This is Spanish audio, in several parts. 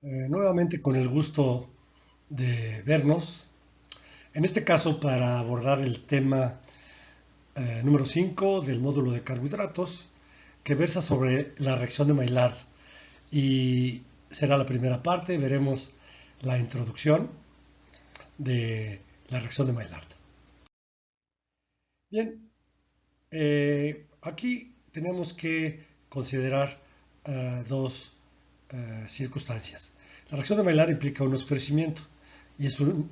Nuevamente con el gusto de vernos, en este caso para abordar el tema número 5 del módulo de carbohidratos, que versa sobre la reacción de Maillard. Y será la primera parte, veremos la introducción de la reacción de Maillard. Bien, aquí tenemos que considerar dos circunstancias. La reacción de Maillard implica un oscurecimiento y es un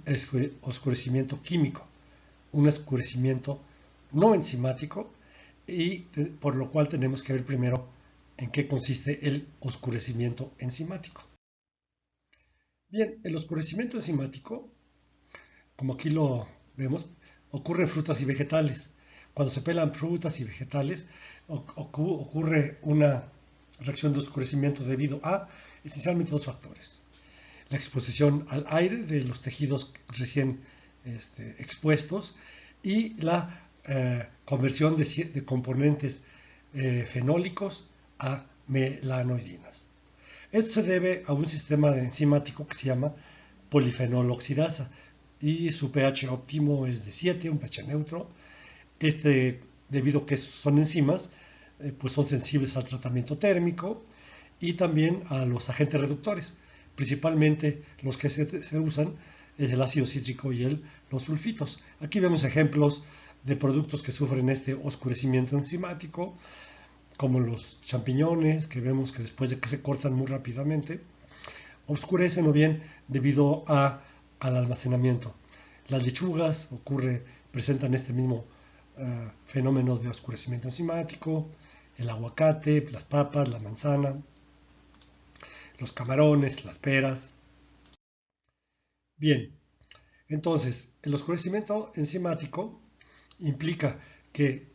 oscurecimiento químico, un oscurecimiento no enzimático y por lo cual tenemos que ver primero en qué consiste el oscurecimiento enzimático. Bien, el oscurecimiento enzimático, como aquí lo vemos, ocurre en frutas y vegetales. Cuando se pelan frutas y vegetales, ocurre una reacción de oscurecimiento debido a esencialmente dos factores. La exposición al aire de los tejidos recién expuestos y la conversión de componentes fenólicos a melanoidinas. Esto se debe a un sistema enzimático que se llama polifenol oxidasa y su pH óptimo es de 7, un pH neutro. Debido a que son enzimas, pues son sensibles al tratamiento térmico y también a los agentes reductores. Principalmente los que se usan es el ácido cítrico y los sulfitos. Aquí vemos ejemplos de productos que sufren este oscurecimiento enzimático, como los champiñones, que vemos que después de que se cortan muy rápidamente, oscurecen o bien debido al almacenamiento. Las lechugas presentan este mismo fenómeno de oscurecimiento enzimático, el aguacate, las papas, la manzana, los camarones, las peras. Bien, entonces, el oscurecimiento enzimático implica que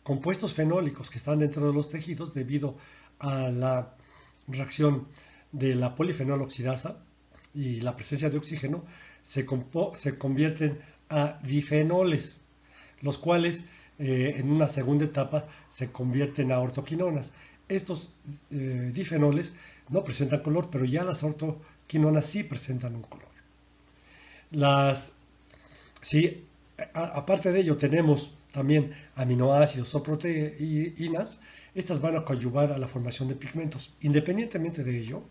compuestos fenólicos que están dentro de los tejidos debido a la reacción de la polifenol oxidasa y la presencia de oxígeno se convierten a difenoles, los cuales en una segunda etapa se convierten a ortoquinonas. Estos difenoles no presentan color, pero ya las ortoquinonas sí presentan un color. Sí, aparte de ello tenemos también aminoácidos o proteínas. Estas van a coadyuvar a la formación de pigmentos. Independientemente de ello,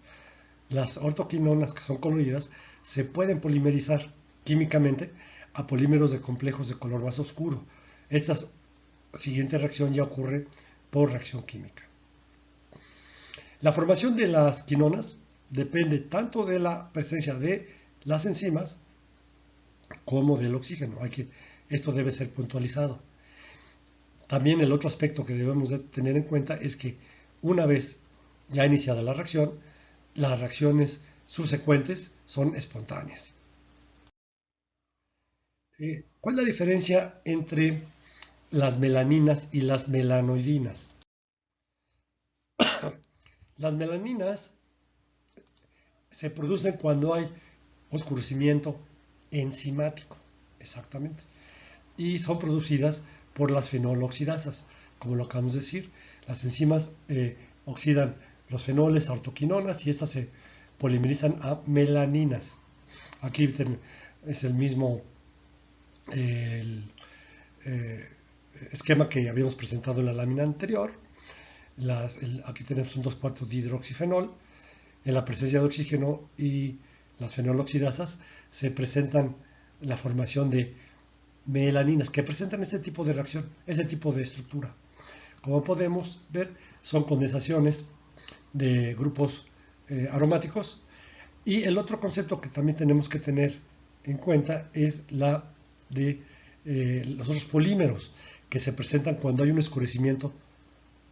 las ortoquinonas que son coloridas se pueden polimerizar químicamente a polímeros de complejos de color más oscuro. Esta siguiente reacción ya ocurre por reacción química. La formación de las quinonas depende tanto de la presencia de las enzimas como del oxígeno. Esto debe ser puntualizado. También el otro aspecto que debemos de tener en cuenta es que una vez ya iniciada la reacción, las reacciones subsecuentes son espontáneas. ¿Cuál es la diferencia entre las melaninas y las melanoidinas? Las melaninas se producen cuando hay oscurecimiento enzimático, exactamente, y son producidas por las fenoloxidasas, como lo acabamos de decir. Las enzimas oxidan los fenoles a ortoquinonas y estas se polimerizan a melaninas. Aquí es el mismo el, eh, esquema que habíamos presentado en la lámina anterior. Aquí tenemos un 2,4 dihidroxifenol. En la presencia de oxígeno y las fenoloxidasas se presentan la formación de melaninas que presentan este tipo de reacción, este tipo de estructura. Como podemos ver, son condensaciones de grupos aromáticos. Y el otro concepto que también tenemos que tener en cuenta es la de los otros polímeros que se presentan cuando hay un oscurecimiento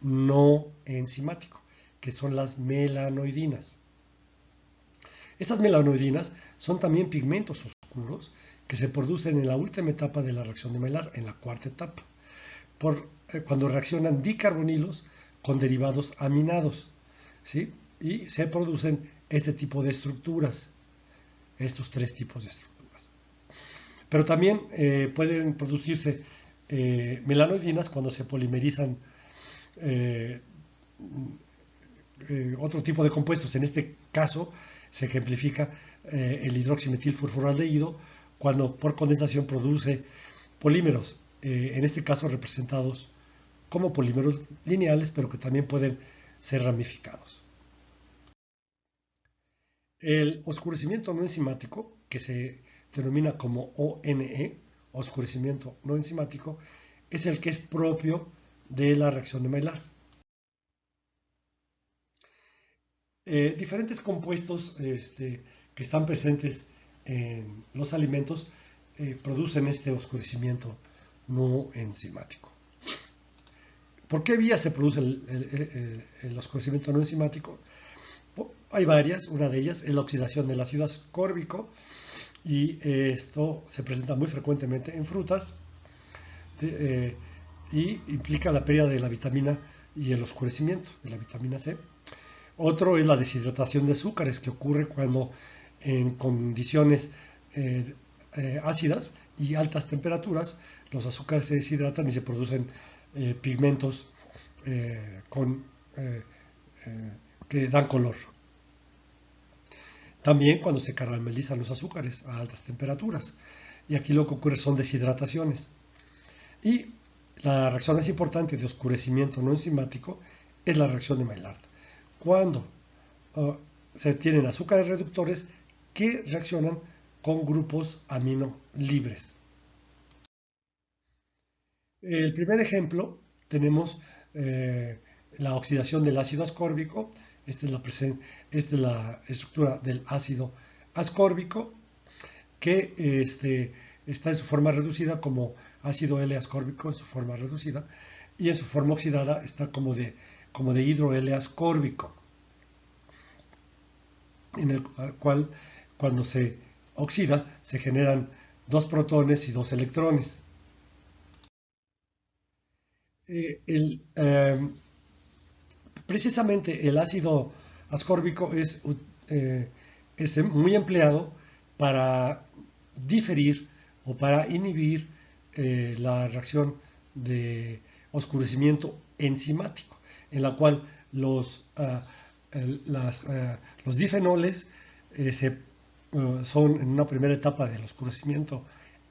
no enzimático, que son las melanoidinas. Estas melanoidinas son también pigmentos oscuros que se producen en la última etapa de la reacción de Maillard, en la cuarta etapa, cuando reaccionan dicarbonilos con derivados aminados, ¿sí? Y se producen este tipo de estructuras, estos tres tipos de estructuras. Pero también pueden producirse melanoidinas cuando se polimerizan otro tipo de compuestos. En este caso se ejemplifica el hidroximetilfurfuraldehído cuando por condensación produce polímeros, en este caso representados como polímeros lineales, pero que también pueden ser ramificados. El oscurecimiento no enzimático, que se denomina como ONE, oscurecimiento no enzimático, es el que es propio de la reacción de Maillard. Diferentes compuestos que están presentes en los alimentos producen este oscurecimiento no enzimático. ¿Por qué vía se produce el oscurecimiento no enzimático? Hay varias, una de ellas es la oxidación del ácido ascórbico, y esto se presenta muy frecuentemente en frutas y implica la pérdida de la vitamina y el oscurecimiento de la vitamina C. Otro es la deshidratación de azúcares, que ocurre cuando en condiciones ácidas y altas temperaturas los azúcares se deshidratan y se producen pigmentos que dan color. También cuando se caramelizan los azúcares a altas temperaturas. Y aquí lo que ocurre son deshidrataciones. Y la reacción más importante de oscurecimiento no enzimático es la reacción de Maillard. Cuando se tienen azúcares reductores que reaccionan con grupos amino libres. El primer ejemplo tenemos la oxidación del ácido ascórbico. Esta es la estructura del ácido ascórbico, que está en su forma reducida como ácido L-ascórbico en su forma reducida, y en su forma oxidada está como de hidro L-ascórbico, en el cual cuando se oxida se generan 2 protones y 2 electrones. Precisamente el ácido ascórbico es muy empleado para diferir o para inhibir la reacción de oscurecimiento enzimático, en la cual los difenoles son en una primera etapa del oscurecimiento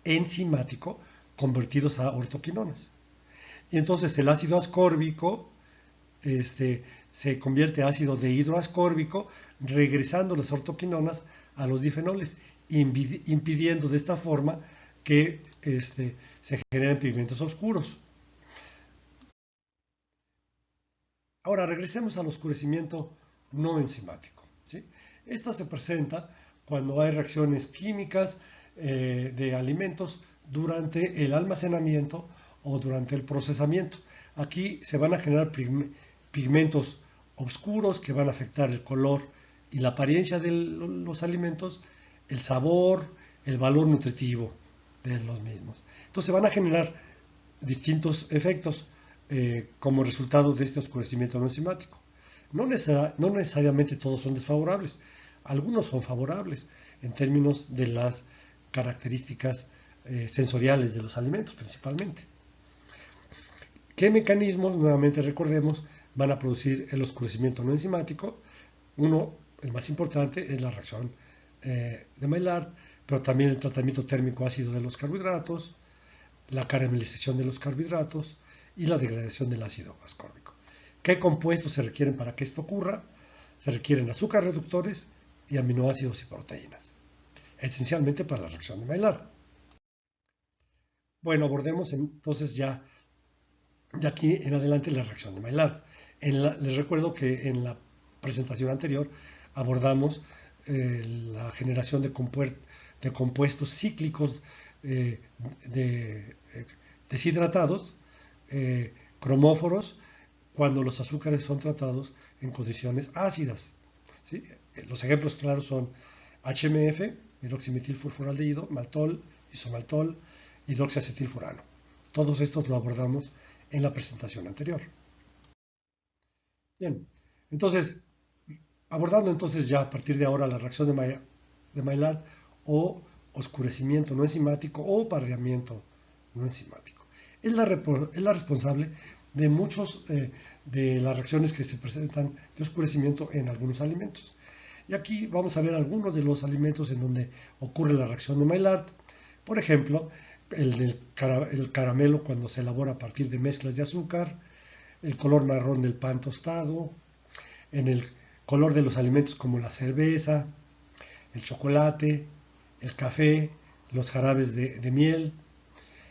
enzimático convertidos a ortoquinonas. Y entonces el ácido ascórbico se convierte en ácido dehidroascórbico, regresando las ortoquinonas a los difenoles, impidiendo de esta forma que se generen pigmentos oscuros. Ahora regresemos al oscurecimiento no enzimático, ¿sí? Esto se presenta cuando hay reacciones químicas de alimentos durante el almacenamiento o durante el procesamiento. Aquí se van a generar pigmentos oscuros que van a afectar el color y la apariencia de los alimentos, el sabor, el valor nutritivo de los mismos. Entonces se van a generar distintos efectos como resultado de este oscurecimiento no enzimático. No necesariamente todos son desfavorables, algunos son favorables en términos de las características sensoriales de los alimentos principalmente. ¿Qué mecanismos, nuevamente recordemos, van a producir el oscurecimiento no enzimático? Uno, el más importante, es la reacción de Maillard, pero también el tratamiento térmico ácido de los carbohidratos, la caramelización de los carbohidratos y la degradación del ácido ascórbico. ¿Qué compuestos se requieren para que esto ocurra? Se requieren azúcares reductores y aminoácidos y proteínas, esencialmente para la reacción de Maillard. Bueno, abordemos entonces ya de aquí en adelante la reacción de Maillard. Les recuerdo que en la presentación anterior abordamos la generación de compuestos cíclicos deshidratados, cromóforos, cuando los azúcares son tratados en condiciones ácidas, ¿sí? Los ejemplos claros son HMF, hidroximetilfurfuraldehído, maltol, isomaltol, hidroxiacetilfurano. Todos estos lo abordamos en la presentación anterior. Bien, entonces, abordando entonces ya a partir de ahora la reacción de Maillard o oscurecimiento no enzimático o pardeamiento no enzimático. Es la responsable de muchos de las reacciones que se presentan de oscurecimiento en algunos alimentos. Y aquí vamos a ver algunos de los alimentos en donde ocurre la reacción de Maillard. Por ejemplo, el caramelo cuando se elabora a partir de mezclas de azúcar, el color marrón del pan tostado, en el color de los alimentos como la cerveza, el chocolate, el café, los jarabes de miel,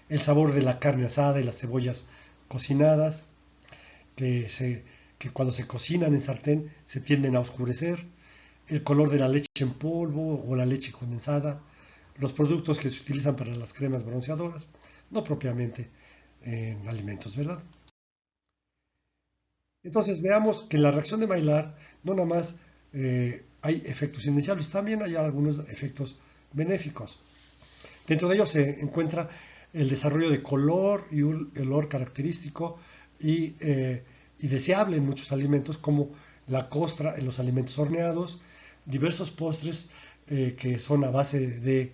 el sabor de la carne asada y las cebollas cocinadas, que cuando se cocinan en sartén se tienden a oscurecer, el color de la leche en polvo o la leche condensada, los productos que se utilizan para las cremas bronceadoras, no propiamente en alimentos, ¿verdad? Entonces veamos que en la reacción de Maillard no nada más hay efectos indeseables, también hay algunos efectos benéficos. Dentro de ellos se encuentra el desarrollo de color y un olor característico y deseable en muchos alimentos, como la costra en los alimentos horneados, diversos postres que son a base de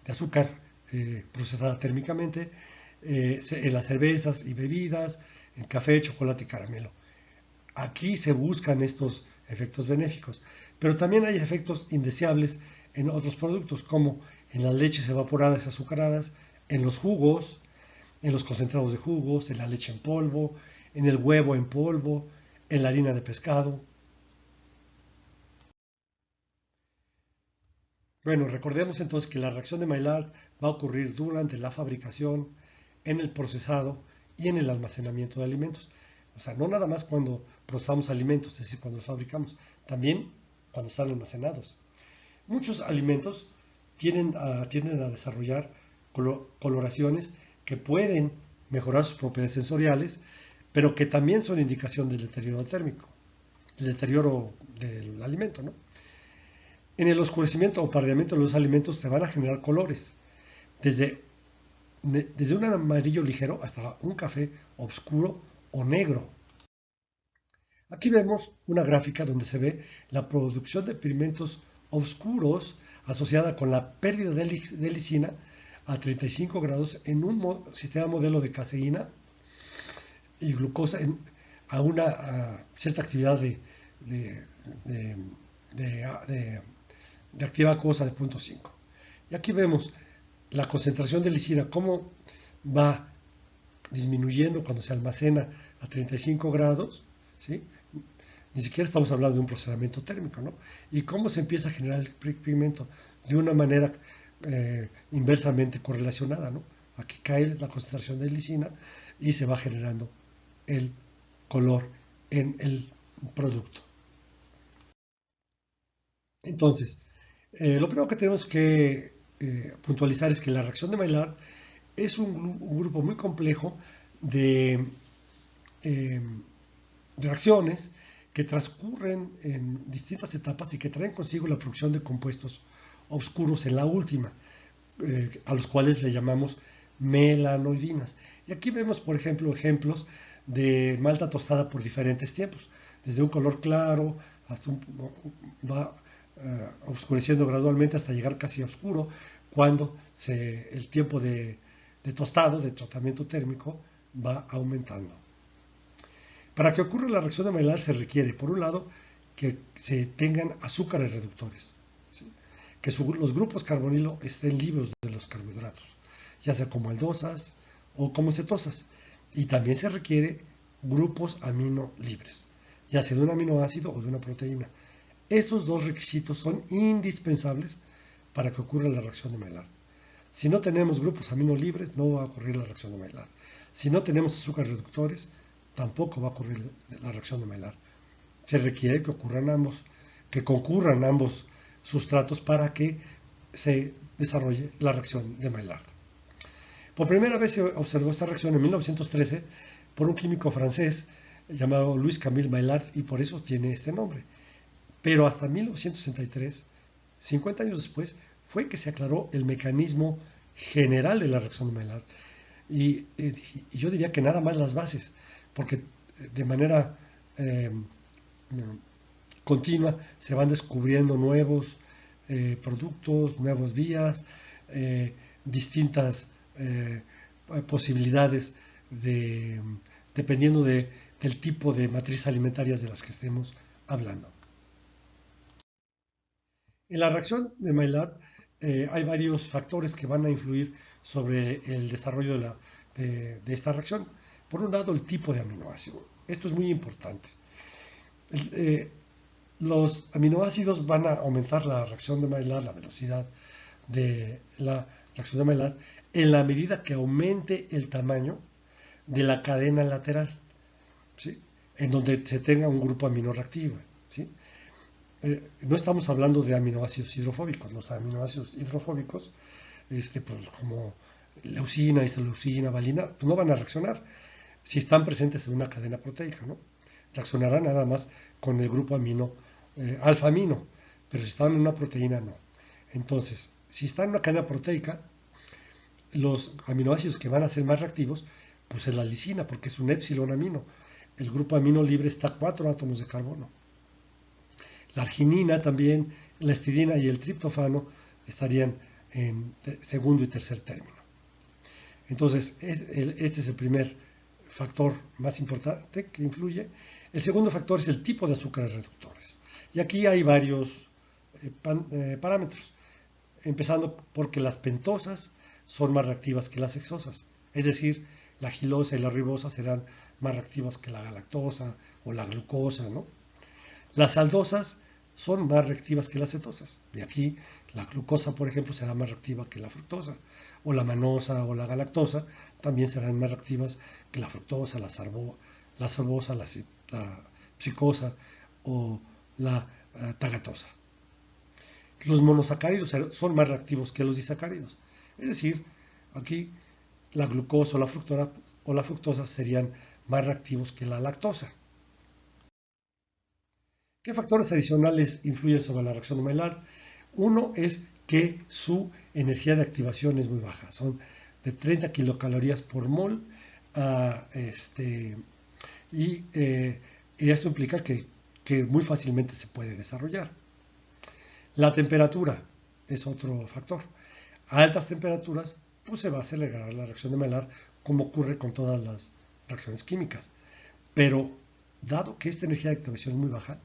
azúcar procesada térmicamente, en las cervezas y bebidas, en café, chocolate y caramelo. Aquí se buscan estos efectos benéficos, pero también hay efectos indeseables en otros productos, como en las leches evaporadas y azucaradas, en los jugos, en los concentrados de jugos, en la leche en polvo, en el huevo en polvo, en la harina de pescado. Bueno, recordemos entonces que la reacción de Maillard va a ocurrir durante la fabricación, en el procesado y en el almacenamiento de alimentos. O sea, no nada más cuando procesamos alimentos, es decir, cuando los fabricamos, también cuando están almacenados. Muchos alimentos tienden a desarrollar coloraciones que pueden mejorar sus propiedades sensoriales, pero que también son indicación del deterioro térmico, del deterioro del alimento, ¿no? En el oscurecimiento o pardeamiento de los alimentos se van a generar colores, desde, desde un amarillo ligero hasta un café oscuro o negro. Aquí vemos una gráfica donde se ve la producción de pigmentos oscuros asociada con la pérdida de lisina a 35 grados en un sistema modelo de caseína y glucosa a una cierta actividad de actividad acuosa de 0.5. Y aquí vemos la concentración de lisina, cómo va disminuyendo cuando se almacena a 35 grados, ¿sí? Ni siquiera estamos hablando de un procesamiento térmico, ¿no? Y cómo se empieza a generar el pigmento de una manera inversamente correlacionada, ¿no? Aquí cae la concentración de lisina y se va generando el color en el producto. Entonces, lo primero que tenemos que puntualizar es que la reacción de Maillard es un grupo muy complejo de reacciones que transcurren en distintas etapas y que traen consigo la producción de compuestos oscuros en la última, a los cuales le llamamos melanoidinas. Y aquí vemos, por ejemplo, ejemplos de malta tostada por diferentes tiempos, desde un color claro hasta va oscureciendo gradualmente hasta llegar casi a oscuro, cuando el tiempo de tostado, de tratamiento térmico, va aumentando. Para que ocurra la reacción de Maillard se requiere, por un lado, que se tengan azúcares reductores, ¿sí? Que los grupos carbonilo estén libres de los carbohidratos, ya sea como aldosas o como cetosas. Y también se requiere grupos amino libres, ya sea de un aminoácido o de una proteína. Estos dos requisitos son indispensables para que ocurra la reacción de Maillard. Si no tenemos grupos amino libres, no va a ocurrir la reacción de Maillard. Si no tenemos azúcares reductores, tampoco va a ocurrir la reacción de Maillard. Se requiere que concurran ambos sustratos para que se desarrolle la reacción de Maillard. Por primera vez se observó esta reacción en 1913 por un químico francés llamado Louis Camille Maillard y por eso tiene este nombre. Pero hasta 1963, 50 años después, fue que se aclaró el mecanismo general de la reacción de Maillard. Y yo diría que nada más las bases, porque de manera continua se van descubriendo nuevos productos, nuevas vías, distintas posibilidades dependiendo del tipo de matrices alimentarias de las que estemos hablando. En la reacción de Maillard hay varios factores que van a influir sobre el desarrollo de esta reacción. Por un lado, el tipo de aminoácido. Esto es muy importante. Los aminoácidos van a aumentar la reacción de Maillard, la velocidad de la reacción de Maillard, en la medida que aumente el tamaño de la cadena lateral, ¿sí? En donde se tenga un grupo aminoreactivo, ¿sí? No estamos hablando de aminoácidos hidrofóbicos. Los aminoácidos hidrofóbicos, pues, como leucina, isoleucina, valina, pues no van a reaccionar si están presentes en una cadena proteica, ¿no? Reaccionarán nada más con el grupo amino, alfa-amino, pero si están en una proteína, no. Entonces, si están en una cadena proteica, los aminoácidos que van a ser más reactivos, pues es la lisina, porque es un épsilon amino. El grupo amino libre está a 4 átomos de carbono. La arginina también, la histidina y el triptofano estarían en segundo y tercer término. Entonces, este es el primer factor más importante que influye. El segundo factor es el tipo de azúcares reductores. Y aquí hay varios parámetros, empezando porque las pentosas son más reactivas que las hexosas. Es decir, la gilosa y la ribosa serán más reactivas que la galactosa o la glucosa, ¿no? Las aldosas son más reactivas que las cetosas. Y aquí la glucosa, por ejemplo, será más reactiva que la fructosa. O la manosa o la galactosa también serán más reactivas que la fructosa, la sorbosa, la psicosa o la tagatosa. Los monosacáridos son más reactivos que los disacáridos. Es decir, aquí la glucosa o la fructosa serían más reactivos que la lactosa. ¿Qué factores adicionales influyen sobre la reacción de Maillard? Uno es que su energía de activación es muy baja, son de 30 kilocalorías por mol, y esto implica que muy fácilmente se puede desarrollar. La temperatura es otro factor. A altas temperaturas, pues se va a acelerar la reacción de Maillard, como ocurre con todas las reacciones químicas. Pero, dado que esta energía de activación es muy baja,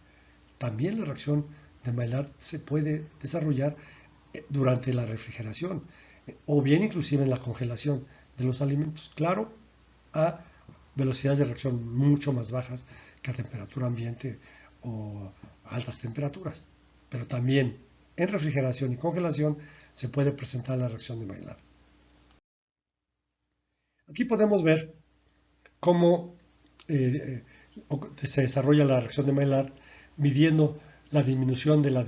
también la reacción de Maillard se puede desarrollar durante la refrigeración o bien inclusive en la congelación de los alimentos. Claro, a velocidades de reacción mucho más bajas que a temperatura ambiente o a altas temperaturas. Pero también en refrigeración y congelación se puede presentar la reacción de Maillard. Aquí podemos ver cómo se desarrolla la reacción de Maillard midiendo la disminución de la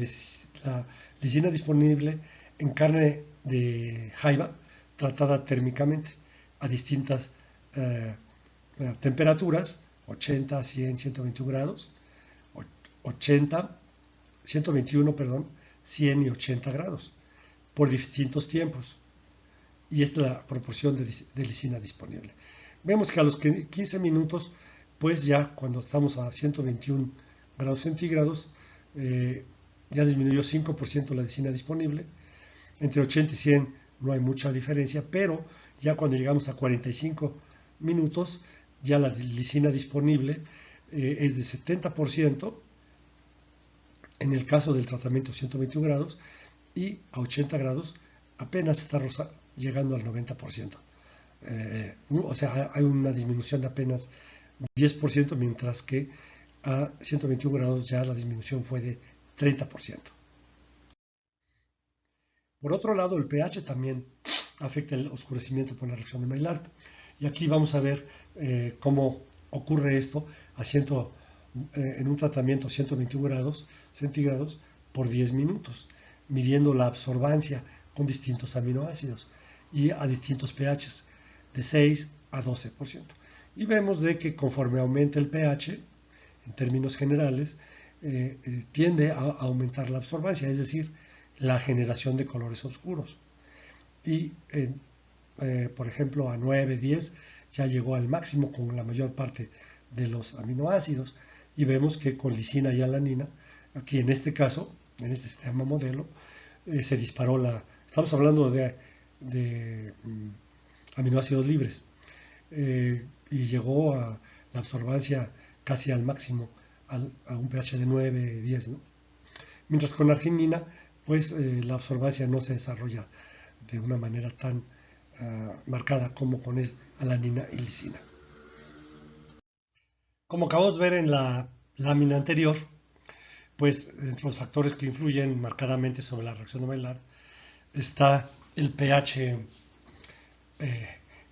lisina disponible en carne de jaiba tratada térmicamente a distintas temperaturas, 80, 100, 121 grados, 80, 121, perdón, 100 y 80 grados, por distintos tiempos. Y esta es la proporción de lisina disponible. Vemos que a los 15 minutos, pues ya cuando estamos a 121 grados centígrados, ya disminuyó 5% la lisina disponible. Entre 80 y 100 no hay mucha diferencia, pero ya cuando llegamos a 45 minutos, ya la lisina disponible es de 70% en el caso del tratamiento 121 grados, y a 80 grados apenas está llegando al 90%. O sea, hay una disminución de apenas 10%, mientras que a 121 grados ya la disminución fue de 30%. Por otro lado, el pH también afecta el oscurecimiento por la reacción de Maillard. Y aquí vamos a ver cómo ocurre esto en un tratamiento a 121 grados centígrados por 10 minutos, midiendo la absorbancia con distintos aminoácidos y a distintos pHs, de 6 a 12%. Y vemos de que conforme aumenta el pH, en términos generales, tiende a aumentar la absorbancia, es decir, la generación de colores oscuros. Y, por ejemplo, a 9, 10 ya llegó al máximo con la mayor parte de los aminoácidos. Y vemos que con lisina y alanina, aquí en este caso, en este sistema modelo, se disparó estamos hablando de aminoácidos libres. y llegó a la absorbancia casi al máximo, a un pH de 9, 10, ¿no? Mientras con arginina, pues la absorbancia no se desarrolla de una manera tan marcada como con alanina y lisina. Como acabamos de ver en la lámina anterior, pues entre los factores que influyen marcadamente sobre la reacción de Maillard está el pH,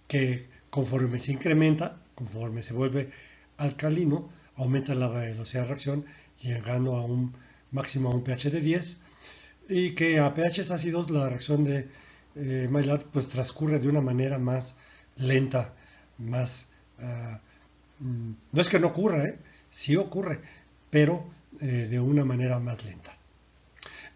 que conforme se incrementa, conforme se vuelve alcalino, aumenta la velocidad de reacción, llegando a un máximo a un pH de 10, y que a pHs ácidos la reacción de Maillard pues transcurre de una manera más lenta, más... no es que no ocurra, sí ocurre, pero de una manera más lenta.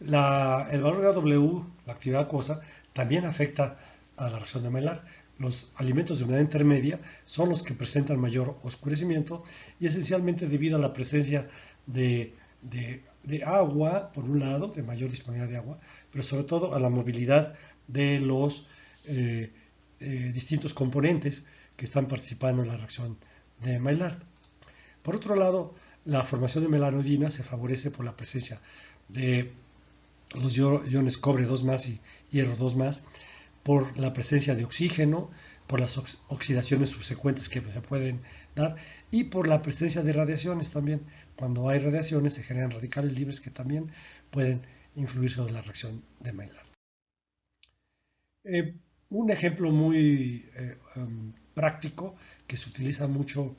El valor de AW, la actividad acuosa, también afecta a la reacción de Maillard. Los alimentos de humedad intermedia son los que presentan mayor oscurecimiento, y esencialmente debido a la presencia de agua, por un lado, de mayor disponibilidad de agua, pero sobre todo a la movilidad de los distintos componentes que están participando en la reacción de Maillard. Por otro lado, la formación de melanodina se favorece por la presencia de los iones cobre 2 más y hierro 2 más, por la presencia de oxígeno, por las oxidaciones subsecuentes que se pueden dar, y por la presencia de radiaciones también. Cuando hay radiaciones se generan radicales libres que también pueden influir sobre la reacción de Maillard. Un ejemplo muy práctico que se utiliza mucho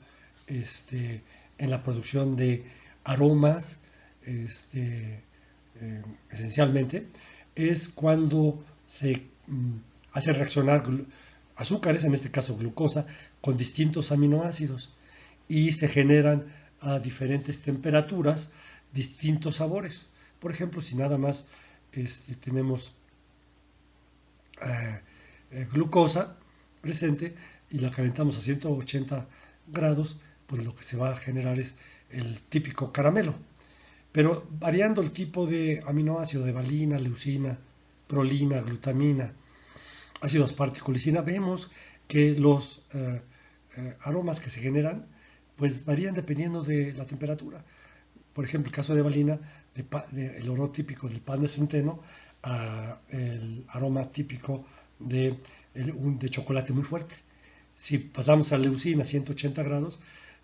en la producción de aromas, esencialmente, es cuando se hace reaccionar azúcares, en este caso glucosa, con distintos aminoácidos, y se generan a diferentes temperaturas distintos sabores. Por ejemplo, si nada más tenemos glucosa presente y la calentamos a 180 grados, pues lo que se va a generar es el típico caramelo. Pero variando el tipo de aminoácido de valina, leucina, prolina, glutamina, ácido aspartico, lisina, vemos que los aromas que se generan pues varían dependiendo de la temperatura. Por ejemplo, el caso de valina, el olor típico del pan de centeno, el aroma típico de chocolate muy fuerte. Si pasamos a leucina a 180 grados,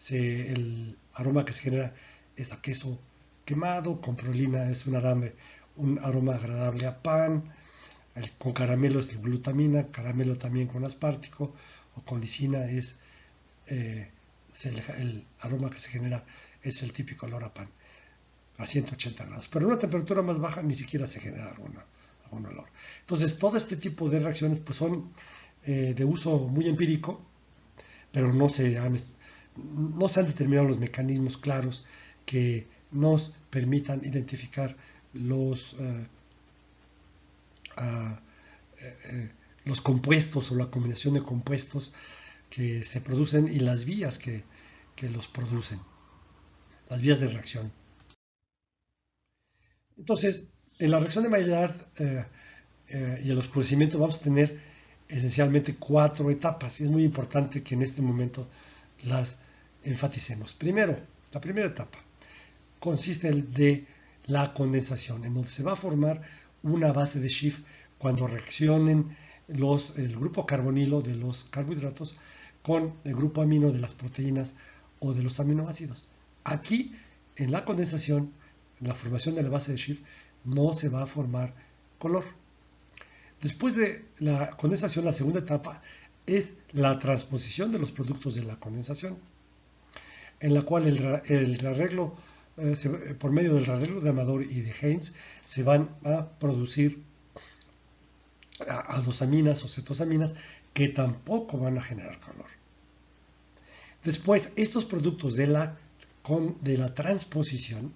el aroma que se genera es a queso quemado. Con prolina es un aroma agradable a pan. Con caramelo es glutamina, caramelo también con aspartico, o con lisina el aroma que se genera es el típico olor a pan a 180 grados. Pero en una temperatura más baja ni siquiera se genera algún olor. Entonces, todo este tipo de reacciones pues, son de uso muy empírico, pero no se han determinado los mecanismos claros que nos permitan identificar los compuestos o la combinación de compuestos que se producen y las vías que los producen, las vías de reacción. Entonces, en la reacción de Maillard y el oscurecimiento vamos a tener esencialmente 4 etapas, y es muy importante que en este momento las enfaticemos. Primero, la primera etapa consiste de la condensación, en donde se va a formar una base de Schiff cuando reaccionen el grupo carbonilo de los carbohidratos con el grupo amino de las proteínas o de los aminoácidos. Aquí, en la condensación, en la formación de la base de Schiff, no se va a formar color. Después de la condensación, la segunda etapa es la transposición de los productos de la condensación, en la cual el arreglo, por medio del arreglo de Amador y de Haynes, se van a producir aldosaminas o cetosaminas que tampoco van a generar color. Después, estos productos de la transposición,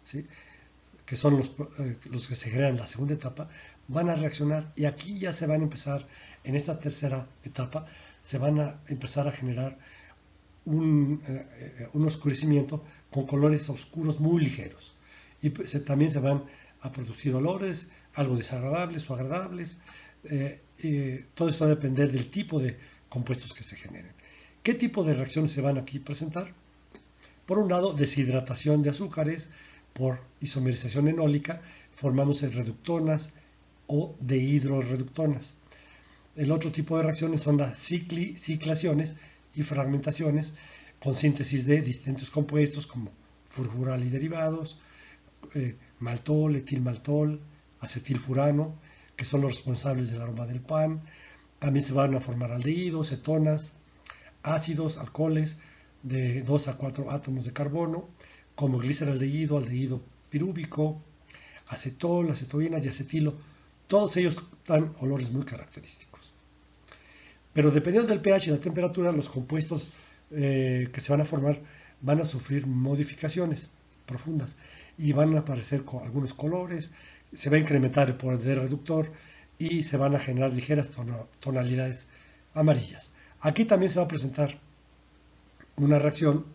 ¿sí?, que son los que se generan en la segunda etapa, van a reaccionar, y aquí ya se van a empezar, en esta tercera etapa, se van a empezar a generar un oscurecimiento con colores oscuros muy ligeros. Y también se van a producir olores, algo desagradables o agradables. Todo esto va a depender del tipo de compuestos que se generen. ¿Qué tipo de reacciones se van aquí a presentar? Por un lado, deshidratación de azúcares por isomerización enólica, formándose reductonas o dehidroreductonas. El otro tipo de reacciones son las ciclaciones y fragmentaciones con síntesis de distintos compuestos como furfural y derivados, maltol, etilmaltol, acetilfurano, que son los responsables del aroma del pan. También se van a formar aldehídos, cetonas, ácidos, alcoholes de 2 a 4 átomos de carbono, como gliceraldehído, aldehído pirúvico, acetol, acetoína y acetilo. Todos ellos dan olores muy característicos. Pero dependiendo del pH y la temperatura, los compuestos que se van a formar van a sufrir modificaciones profundas y van a aparecer con algunos colores, se va a incrementar el poder reductor y se van a generar ligeras tonalidades amarillas. Aquí también se va a presentar una reacción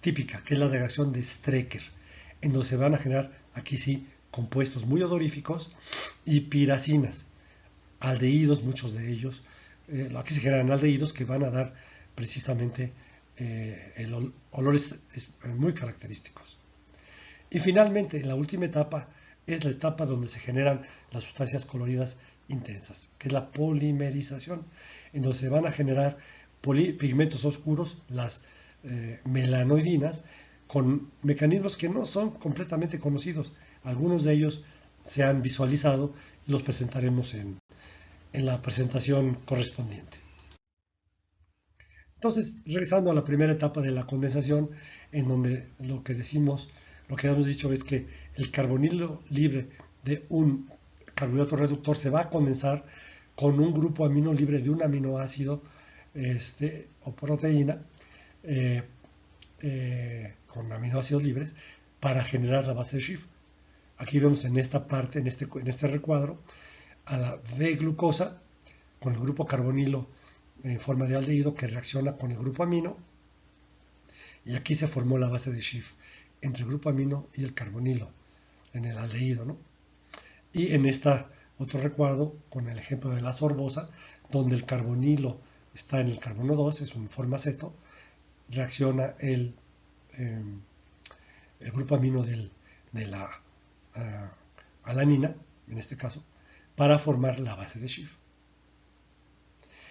típica, que es la reacción de Strecker, en donde se van a generar, aquí sí, compuestos muy odoríficos y piracinas, aldehídos, muchos de ellos. Aquí se generan aldehídos que van a dar precisamente olores muy característicos. Y finalmente, la última etapa es la etapa donde se generan las sustancias coloridas intensas, que es la polimerización, en donde se van a generar pigmentos oscuros, las melanoidinas, con mecanismos que no son completamente conocidos. Algunos de ellos se han visualizado y los presentaremos en la presentación correspondiente. Entonces, regresando a la primera etapa de la condensación, en donde lo que hemos dicho es que el carbonilo libre de un carbohidrato reductor se va a condensar con un grupo amino libre de un aminoácido o proteína con aminoácidos libres para generar la base de Schiff. Aquí vemos en esta parte, en este recuadro, a la D-glucosa con el grupo carbonilo en forma de aldehído que reacciona con el grupo amino, y aquí se formó la base de Schiff entre el grupo amino y el carbonilo en el aldehído, ¿no? Y en esta otro recuadro con el ejemplo de la sorbosa, donde el carbonilo está en el carbono 2, es un forma aceto, reacciona el grupo amino de la alanina, en este caso, para formar la base de Schiff.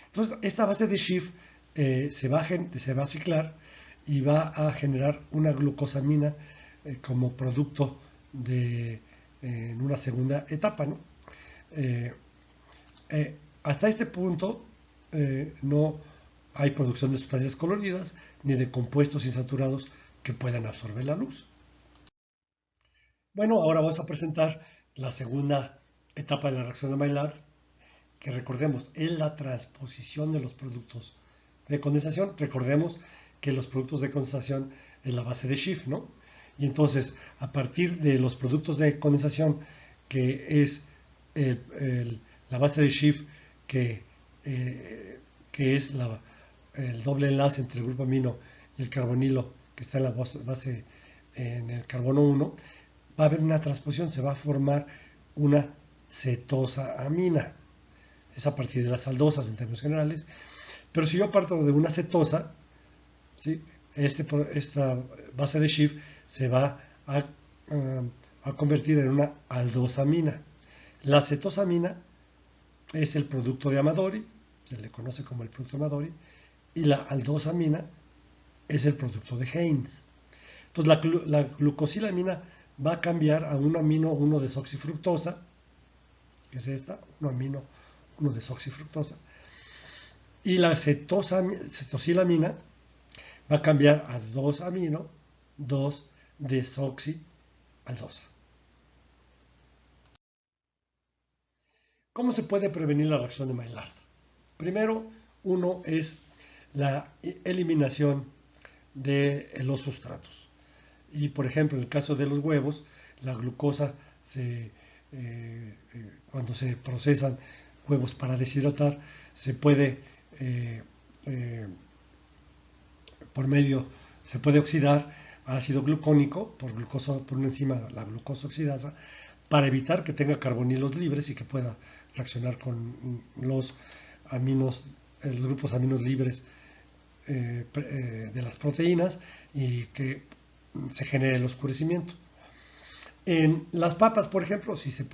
Entonces, esta base de Schiff se va a ciclar y va a generar una glucosamina como producto en una segunda etapa, ¿no? Hasta este punto no hay producción de sustancias coloridas ni de compuestos insaturados que puedan absorber la luz. Bueno, ahora vamos a presentar la segunda etapa de la reacción de Maillard, que recordemos es la transposición de los productos de condensación. Recordemos que los productos de condensación es la base de Schiff, ¿no? Y entonces, a partir de los productos de condensación, que es la base de Schiff, que es el doble enlace entre el grupo amino y el carbonilo, que está en la base en el carbono 1, va a haber una transposición, se va a formar una cetosa-amina. Es a partir de las aldosas en términos generales. Pero si yo parto de una cetosa, ¿sí? Esta base de Schiff se va a convertir en una aldosamina. La cetosamina es el producto de Amadori, se le conoce como el producto de Amadori, y la aldosamina es el producto de Haynes. Entonces la glucosilamina va a cambiar a un amino 1-desoxifructosa, que es esta, un amino 1-desoxifructosa, y la cetosilamina va a cambiar a 2-amino 2-desoxialdosa. ¿Cómo se puede prevenir la reacción de Maillard? Primero, uno es la eliminación de los sustratos. Y por ejemplo, en el caso de los huevos, la glucosa cuando se procesan huevos para deshidratar, se puede se puede oxidar a ácido glucónico por una enzima, la glucosa oxidasa, para evitar que tenga carbonilos libres y que pueda reaccionar con los grupos aminos libres de las proteínas y que se genere el oscurecimiento. En las papas, por ejemplo, sí se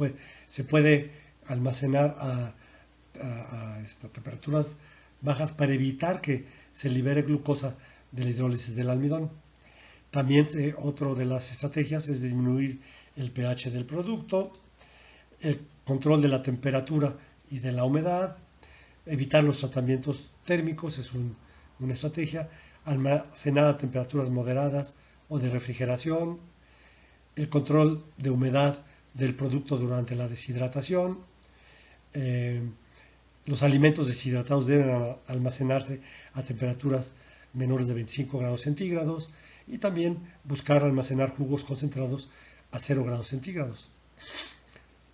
puede almacenar a temperaturas bajas para evitar que se libere glucosa de la hidrólisis del almidón. También otra de las estrategias es disminuir el pH del producto, el control de la temperatura y de la humedad, evitar los tratamientos térmicos es una estrategia, almacenar a temperaturas moderadas o de refrigeración, el control de humedad del producto durante la deshidratación. Los alimentos deshidratados deben almacenarse a temperaturas menores de 25 grados centígrados y también buscar almacenar jugos concentrados a 0 grados centígrados.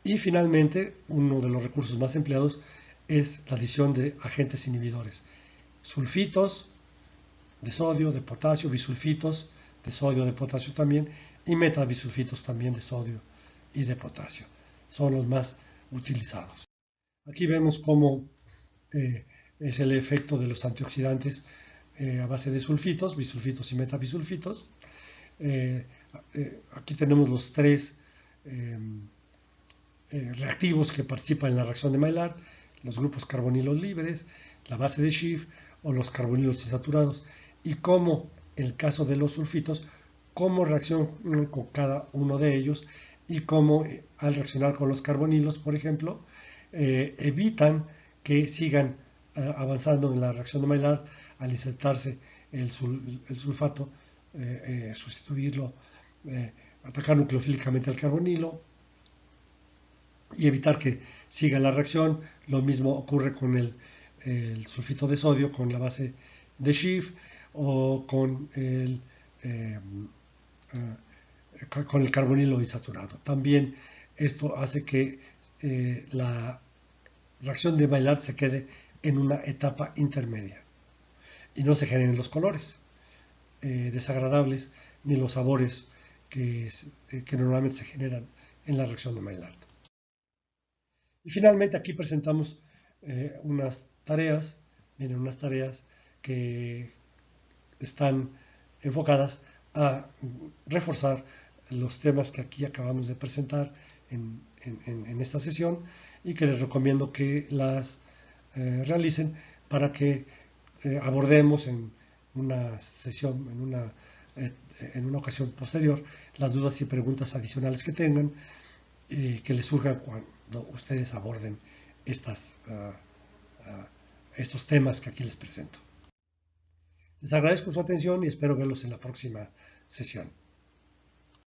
Y finalmente, uno de los recursos más empleados es la adición de agentes inhibidores, sulfitos de sodio, de potasio, bisulfitos de sodio, de potasio también, y metabisulfitos también de sodio y de potasio. Son los más utilizados. Aquí vemos cómo es el efecto de los antioxidantes a base de sulfitos, bisulfitos y metabisulfitos. Aquí tenemos los tres reactivos que participan en la reacción de Maillard, los grupos carbonilos libres, la base de Schiff o los carbonilos insaturados, y cómo, en el caso de los sulfitos, cómo reaccionan con cada uno de ellos y cómo al reaccionar con los carbonilos, por ejemplo, evitan que sigan avanzando en la reacción de Maillard al insertarse el sulfato, sustituirlo, atacar nucleofílicamente al carbonilo y evitar que siga la reacción. Lo mismo ocurre con el sulfito de sodio, con la base de Schiff o con el carbonilo insaturado. También esto hace que la reacción de Maillard se quede en una etapa intermedia y no se generen los colores desagradables ni los sabores que normalmente se generan en la reacción de Maillard. Y finalmente aquí presentamos unas tareas que están enfocadas a reforzar los temas que aquí acabamos de presentar en esta sesión y que les recomiendo que las realicen para que abordemos en una sesión, en una ocasión posterior, las dudas y preguntas adicionales que tengan, que les surjan cuando ustedes aborden estos temas que aquí les presento. Les agradezco su atención y espero verlos en la próxima sesión.